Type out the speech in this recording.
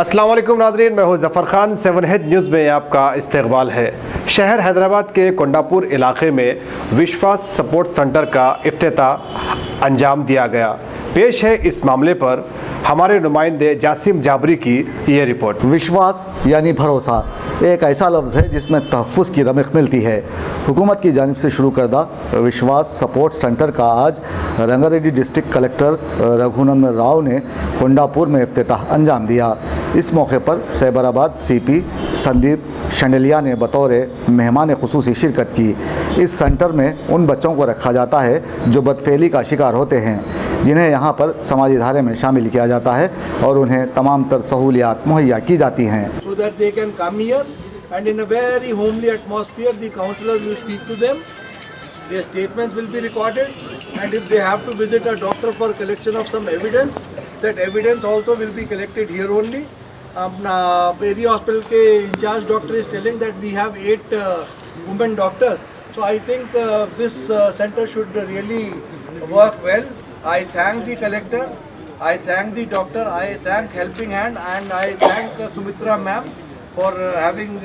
अस्सलाम वालेकुम नाज़रीन, मैं हूँ ज़फ़र खान। 7 हेड न्यूज़ में आपका इस्तकबाल है। शहर हैदराबाद के कोंडापुर इलाके में विश्वास सपोर्ट सेंटर का इफ्तिताह अंजाम दिया गया। पेश है इस मामले पर हमारे नुमाइंदे जासिम जाबरी की ये रिपोर्ट। विश्वास यानी भरोसा एक ऐसा लफ्ज़ है जिसमें तहफ़्फ़ुज़ की रमक मिलती है। हुकूमत की जानिब से शुरू करदा विश्वास सपोर्ट सेंटर का आज रंगारेड्डी डिस्ट्रिक्ट कलेक्टर रघुनंदन राव ने कोंडापुर में इफ्तिताह अंजाम दिया। इस मौके पर सैबराबाद CP संदीप शंडलिया ने बतौर मेहमान खुसूसी शिरकत की। इस सेंटर में उन बच्चों को रखा जाता है जो बदफेली का शिकार होते हैं, जिन्हें यहाँ पर समाजी धारे में शामिल किया जाता है और उन्हें तमाम तर सहूलियात मुहैया की जाती हैं। So that they can come here and in a very homely atmosphere the counsellors will speak to them, their statements will be recorded, and if they have to visit a doctor for collection of some evidence, that evidence also will be collected here only. Area hospital के incharge doctor is telling that we have 8 women doctors, so I think this center should really work well. I thank the collector, I thank the doctor, I thank Helping Hand, and I thank Sumitra ma'am for having